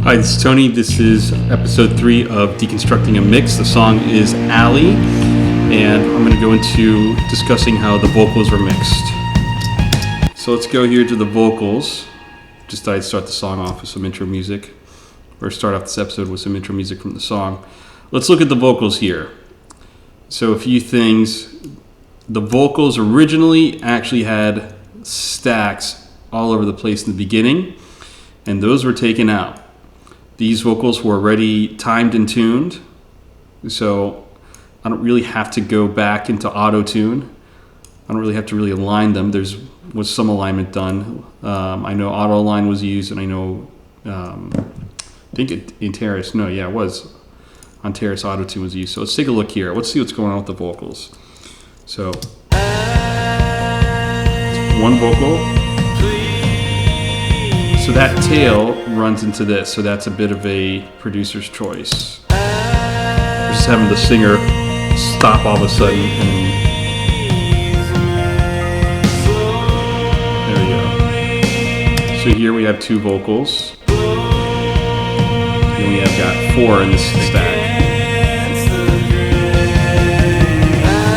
Hi, this is Tony. This is episode 3 of Deconstructing a Mix. The song is Alley, and I'm going to go into discussing how the vocals were mixed. So let's go here to the vocals. Just thought I'd start the song off with some intro music, or start off this episode with some intro music from the song. Let's look at the vocals here. So a few things. The vocals originally actually had stacks all over the place in the beginning, and those were taken out. These vocals were already timed and tuned, so I don't really have to go back into auto-tune. I don't really have to really align them. There was some alignment done. I know auto-align was used, and I know, I think in Terrace, it was. On Terrace, auto-tune was used. So let's take a look here. Let's see what's going on with the vocals. So, one vocal. So that tail runs into this, so that's a bit of a producer's choice. Just having the singer stop all of a sudden, and there we go. So here we have 2 vocals, and we have got 4 in this stack.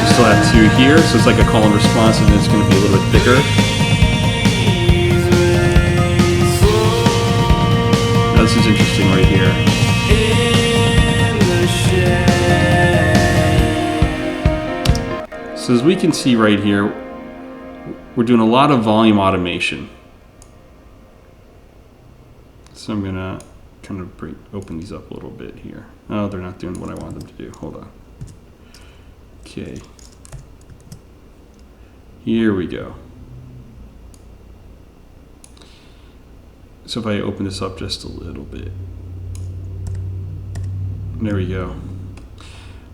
You still have 2 here, so it's like a call and response, and it's going to be a little bit thicker. This is interesting right here. So as we can see right here, we're doing a lot of volume automation. So I'm gonna kind of open these up a little bit here. Oh, they're not doing what I want them to do. Hold on. Okay. Here we go. So if I open this up just a little bit, there we go.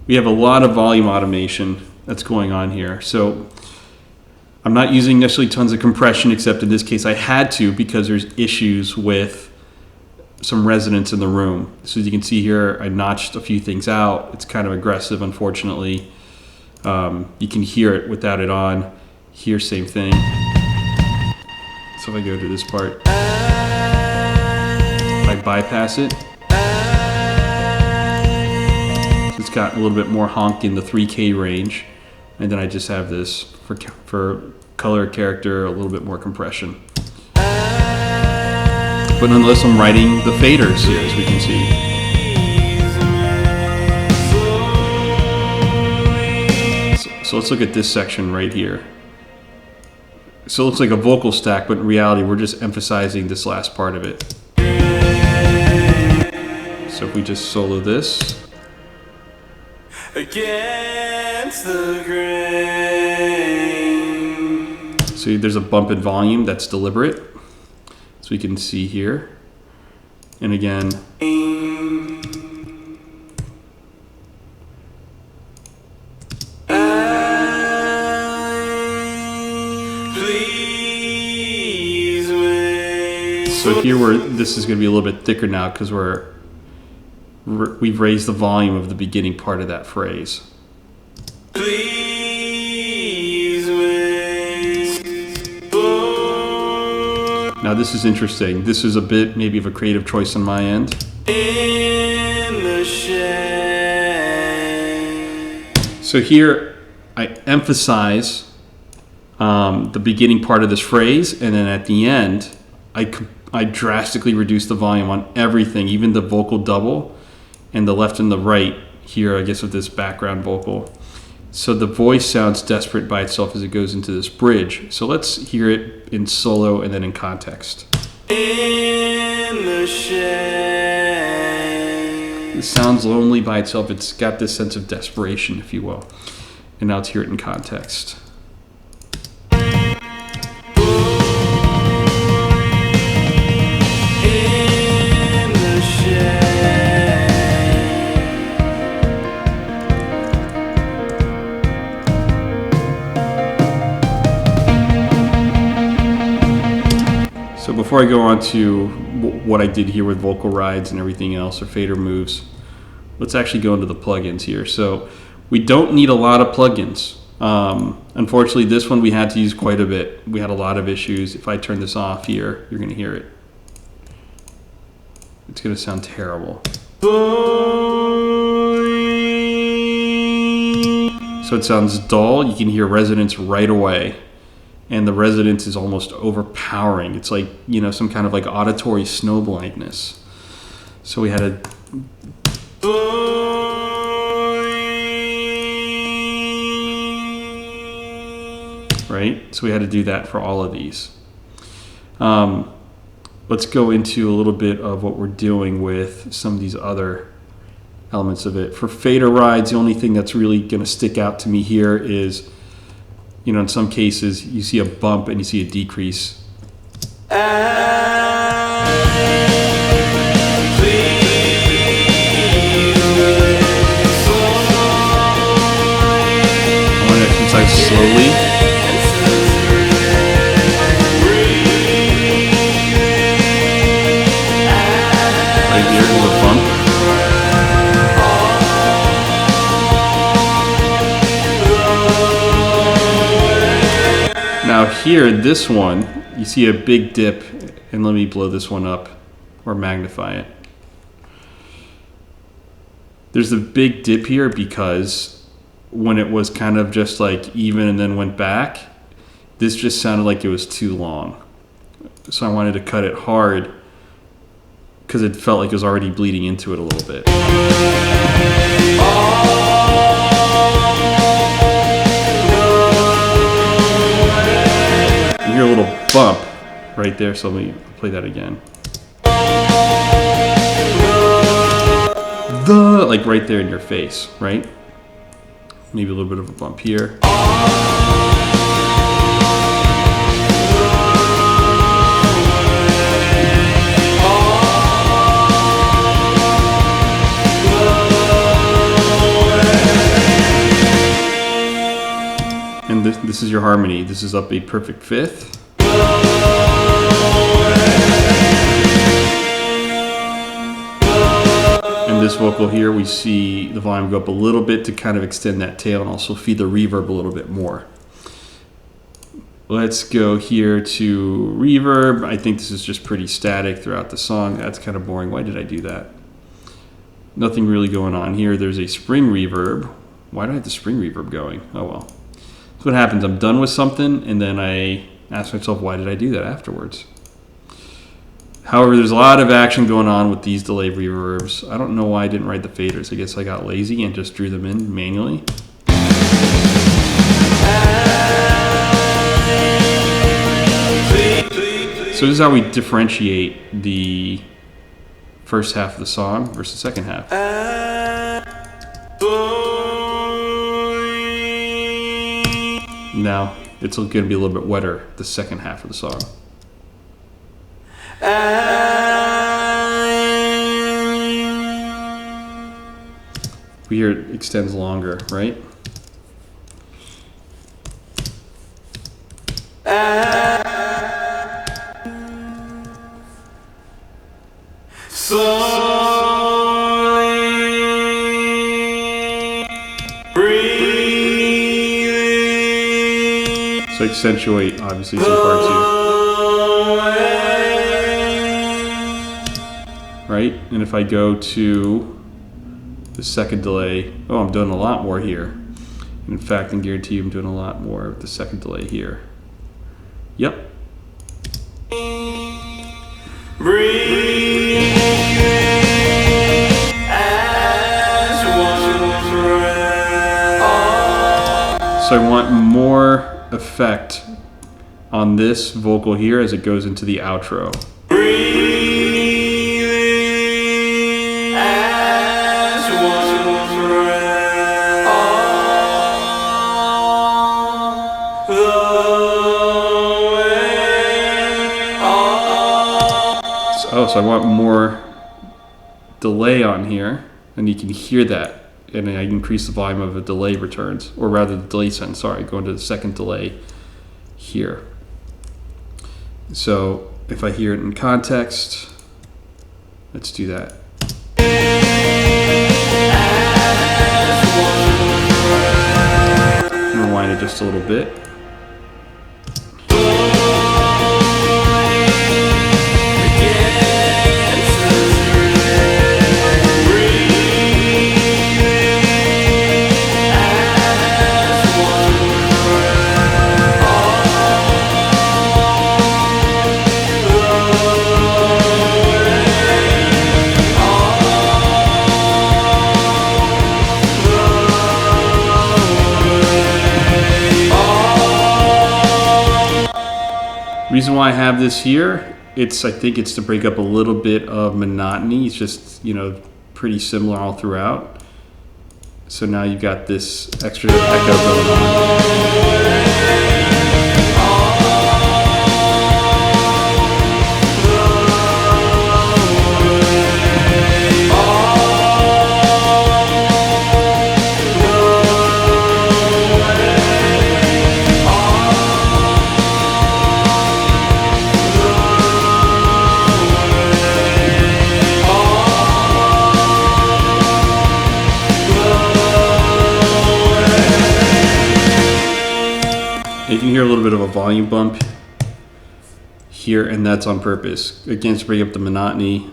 We have a lot of volume automation that's going on here. So I'm not using necessarily tons of compression, except in this case I had to because there's issues with some resonance in the room. So as you can see here, I notched a few things out. It's kind of aggressive, unfortunately. You can hear it without it on. Here, same thing. So if I go to this part, I bypass it. So it's got a little bit more honk in the 3K range, and then I just have this for color, character, a little bit more compression. But nonetheless, I'm writing the faders here, as we can see. So let's look at this section right here. So it looks like a vocal stack, but in reality, we're just emphasizing this last part of it. So if we just solo this. Against the grain. See, there's a bump in volume that's deliberate. So we can see here. And again. So here this is going to be a little bit thicker now because we've raised the volume of the beginning part of that phrase. Please wait. Now this is interesting. This is a bit maybe of a creative choice on my end. In the shade. So here I emphasize the beginning part of this phrase, and then at the end I drastically reduce the volume on everything, even the vocal double and the left and the right here, I guess, of this background vocal. So the voice sounds desperate by itself as it goes into this bridge. So let's hear it in solo and then in context. In the shade. It sounds lonely by itself. It's got this sense of desperation, if you will. And now let's hear it in context. So before I go on to what I did here with vocal rides and everything else, or fader moves, let's actually go into the plugins here. So we don't need a lot of plugins. Unfortunately, this one we had to use quite a bit. We had a lot of issues. If I turn this off here, you're going to hear it. it's going to sound terrible. So it sounds dull. You can hear resonance right away. And the resonance is almost overpowering. It's like, you know, some kind of like auditory snowblindness. So we had a... Right? So we had to do that for all of these. Let's go into a little bit of what we're doing with some of these other elements of it. For fader rides, the only thing that's really going to stick out to me here is, you know, in some cases you see a bump and you see a decrease. I want to exercise slowly. Right here is a bump. Now here, this one, you see a big dip, and let me blow this one up or magnify it. There's a big dip here because when it was kind of just like even and then went back, this just sounded like it was too long. So I wanted to cut it hard because it felt like it was already bleeding into it a little bit. You hear a little bump right there, so let me play that again. Like right there in your face, right? Maybe a little bit of a bump here. And this is your harmony. This is up a perfect fifth. And this vocal here, we see the volume go up a little bit to kind of extend that tail and also feed the reverb a little bit more. Let's go here to reverb. I think this is just pretty static throughout the song. That's kind of boring. Why did I do that? Nothing really going on here. There's a spring reverb. Why do I have the spring reverb going? Oh well. That's what happens. I'm done with something and then I ask myself, why did I do that afterwards? However, there's a lot of action going on with these delay reverbs. I don't know why I didn't write the faders. I guess I got lazy and just drew them in manually. So this is how we differentiate the first half of the song versus the second half. Now, it's going to be a little bit wetter, the second half of the song. We hear it extends longer, right? So accentuate, obviously, some parts here. Right? And if I go to the second delay, oh, I'm doing a lot more here. In fact, I can guarantee you I'm doing a lot more of the second delay here. Yep. So I want more effect on this vocal here as it goes into the outro. So I want more delay on here, and you can hear that, and I increase the volume of the delay returns, or rather the delay send, sorry, going to the second delay here. So if I hear it in context, let's do that. Rewind it just a little bit. reason why I have this here, I think it's to break up a little bit of monotony. It's just, pretty similar all throughout. So now you've got this extra echo going on. You can hear a little bit of a volume bump here, and that's on purpose. Again, to bring up the monotony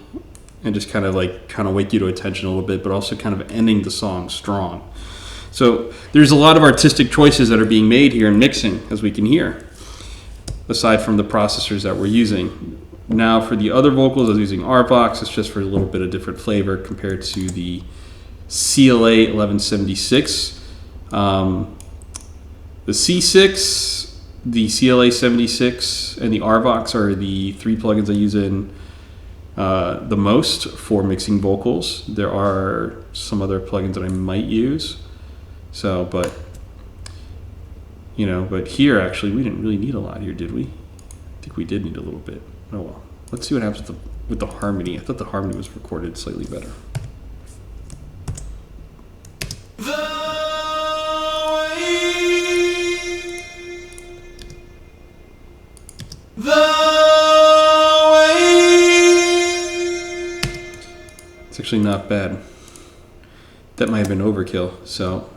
and just kind of wake you to attention a little bit, but also kind of ending the song strong. So there's a lot of artistic choices that are being made here in mixing, as we can hear, aside from the processors that we're using. Now for the other vocals, I was using RVox. It's just for a little bit of different flavor compared to the CLA 1176. The C6, the CLA 76, and the RVox are the three plugins I use in the most for mixing vocals. There are some other plugins that I might use. So, but here actually we didn't really need a lot here, did we? I think we did need a little bit. Oh well. Let's see what happens with the harmony. I thought the harmony was recorded slightly better. It's actually not bad. That might have been overkill. So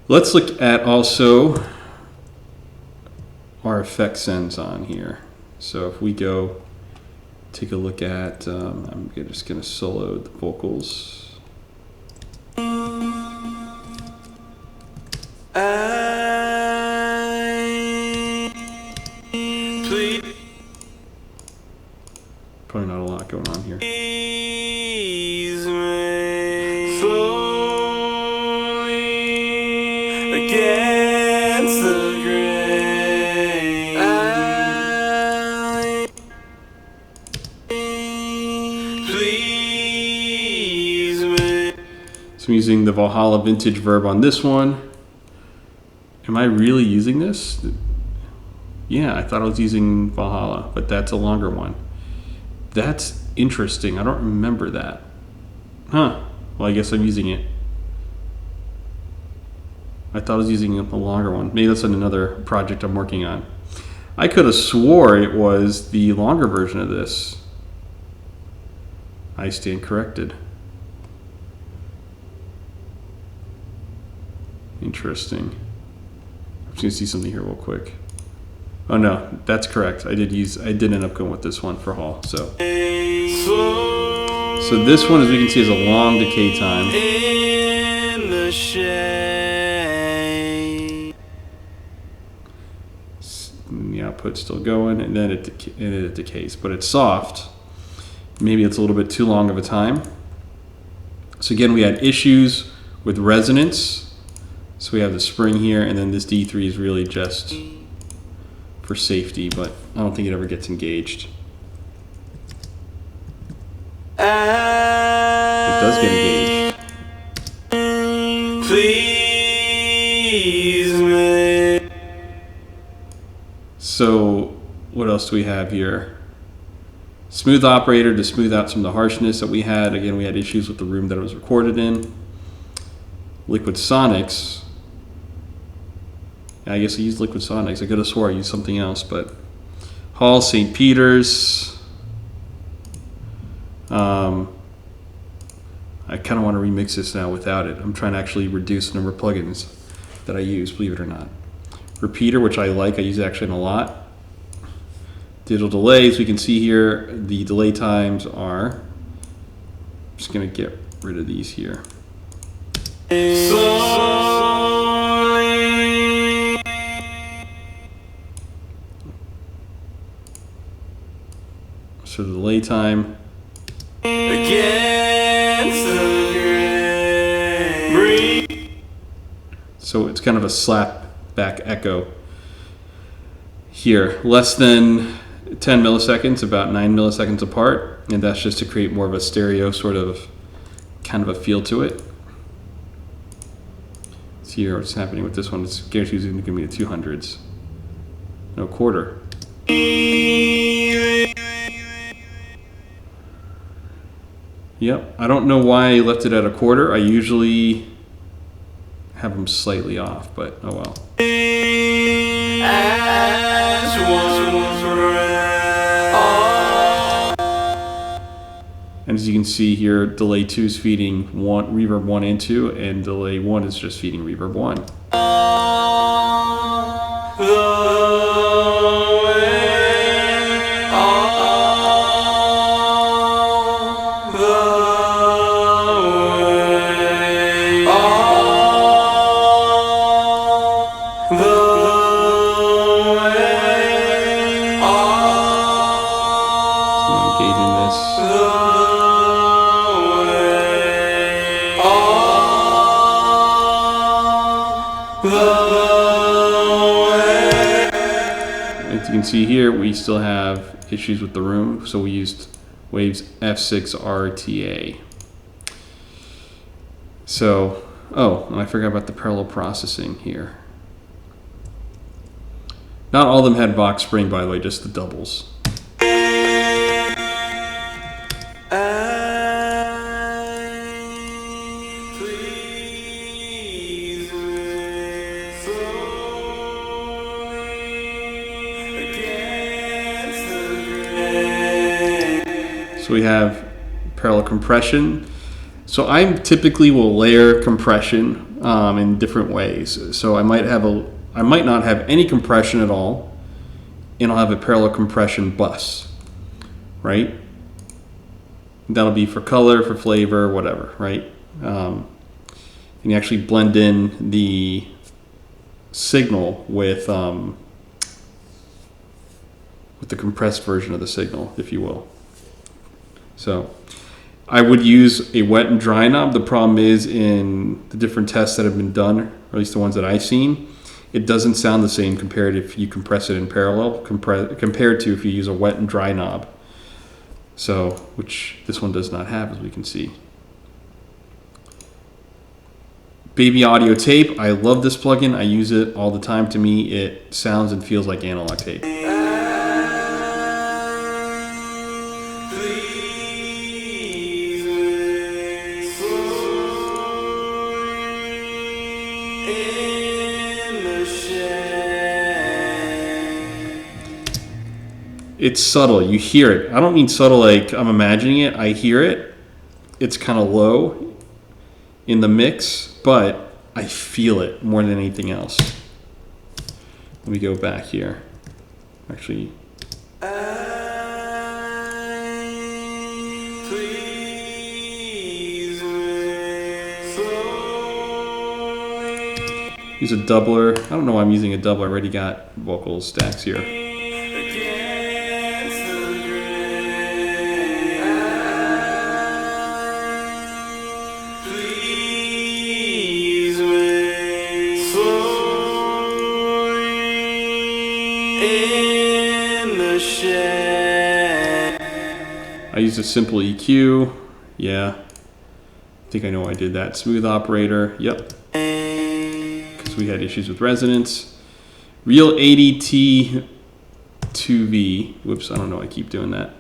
let's look at also our effect sends on here. So if we go take a look at, I'm just going to solo the vocals. Probably not a lot going on here. So I'm using the Valhalla vintage verb on this one. Am I really using this? Yeah, I thought I was using Valhalla, but that's a longer one. That's interesting. I don't remember that. Huh. Well, I guess I'm using it. I thought I was using a longer one. Maybe that's another project I'm working on. I could have swore it was the longer version of this. I stand corrected. Interesting. I'm just gonna see something here real quick. Oh no, that's correct. I did end up going with this one for Hall. So this one, as we can see, is a long decay time. In the shade. The output's still going, and then it decays, but it's soft. Maybe it's a little bit too long of a time. So again, we had issues with resonance. So we have the spring here, and then this D3 is really just for safety, but I don't think it ever gets engaged. It does get engaged. Please, man. So what else do we have here? Smooth operator to smooth out some of the harshness that we had. Again, we had issues with the room that it was recorded in. Liquid Sonics. I guess I used Liquid Sonics. I could have swore I used something else, but Hall, St. Peter's. I kind of want to remix this now without it. I'm trying to actually reduce the number of plugins that I use, believe it or not. Repeater, which I like. I use it actually in a lot. Digital delays. We can see here the delay times are. I'm just going to get rid of these here. So the delay time. So it's kind of a slap back echo. here, less than 10 milliseconds, about 9 milliseconds apart, and that's just to create more of a stereo sort of kind of a feel to it. See here what's happening with this one. It's guaranteed it's going to give me the 200s. No quarter. Yep, I don't know why I left it at a quarter. I usually have them slightly off, but oh well. And as you can see here, delay 2 is feeding reverb 1 and 2, and delay 1 is just feeding reverb 1. As you can see here, we still have issues with the room, so we used Waves F6 RTA. So, oh, and I forgot about the parallel processing here. Not all of them had Vox Spring, by the way, just the doubles. So we have parallel compression. So I typically will layer compression in different ways. So I might not have any compression at all, and I'll have a parallel compression bus, right? That'll be for color, for flavor, whatever, right? And you actually blend in the signal with the compressed version of the signal, if you will. So I would use a wet and dry knob. The problem is in the different tests that have been done, or at least the ones that I've seen, it doesn't sound the same compared if you compress it in parallel compared to if you use a wet and dry knob. So, which this one does not have, as we can see. Baby Audio Tape. I love this plugin. I use it all the time. To me, it sounds and feels like analog tape. It's subtle. You hear it. I don't mean subtle like I'm imagining it. I hear it. It's kind of low in the mix, but I feel it more than anything else. Let me go back here. Actually. Use a doubler. I don't know why I'm using a doubler. I already got vocal stacks here. I used a simple EQ. Yeah. I think I know why I did that. Smooth operator. Yep. Because we had issues with resonance. Real 80T2V. Whoops, I don't know. I keep doing that.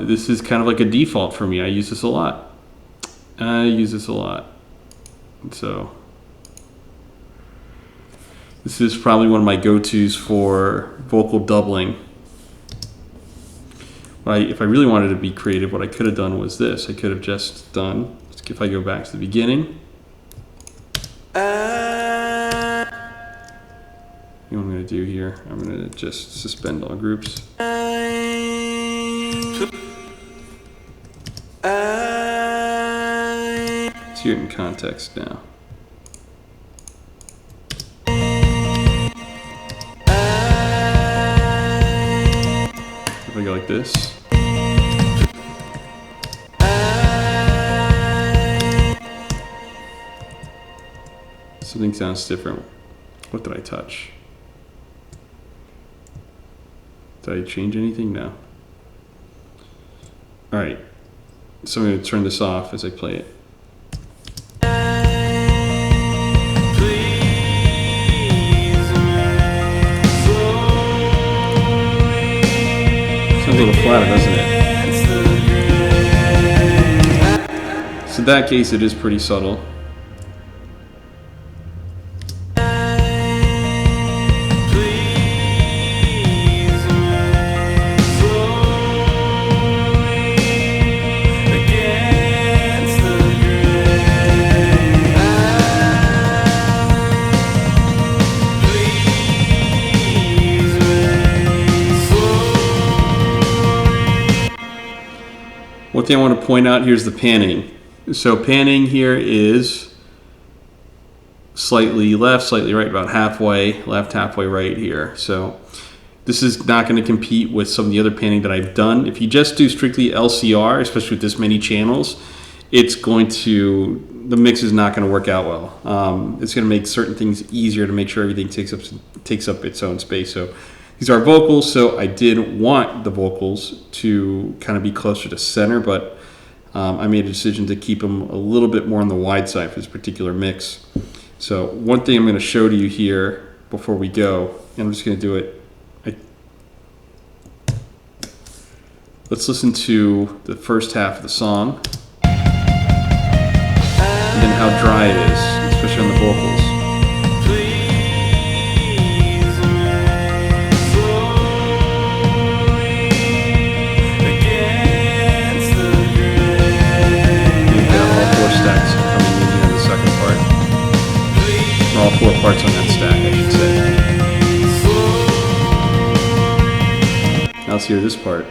This is kind of like a default for me. I use this a lot. So this is probably one of my go-tos for vocal doubling. If I really wanted to be creative, what I could have done was this. I could have just done, if I go back to the beginning. You know what I'm going to do here? I'm going to just suspend all groups. Let's hear it in context now. If I go like this. Something sounds different. What did I touch? Did I change anything? No. All right. So I'm going to turn this off as I play it. Sounds a little flatter, doesn't it? So in that case, it is pretty subtle. One thing I want to point out here is the panning. So panning here is slightly left, slightly right, about halfway left, halfway right here. So this is not going to compete with some of the other panning that I've done. If you just do strictly LCR, especially with this many channels, the mix is not going to work out well. It's going to make certain things easier to make sure everything takes up its own space. So these are vocals, so I did want the vocals to kind of be closer to center, but I made a decision to keep them a little bit more on the wide side for this particular mix. So one thing I'm going to show to you here before we go, and I'm just going to do it. Let's listen to the first half of the song, and then how dry it is, especially on the vocals. All four parts on that stack, I should say. Now let's hear this part.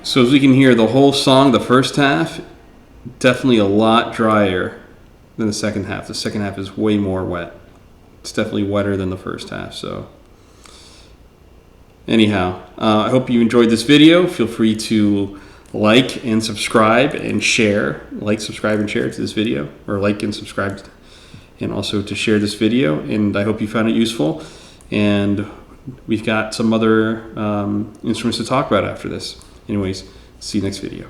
So as we can hear, the whole song, the first half, definitely a lot drier than the second half. The second half is way more wet. It's definitely wetter than the first half. So anyhow, I hope you enjoyed this video. Feel free to like and subscribe and share. Like, subscribe, and share to this video. Or like and subscribe, and also to share this video. And I hope you found it useful. And we've got some other instruments to talk about after this. Anyways, see you next video.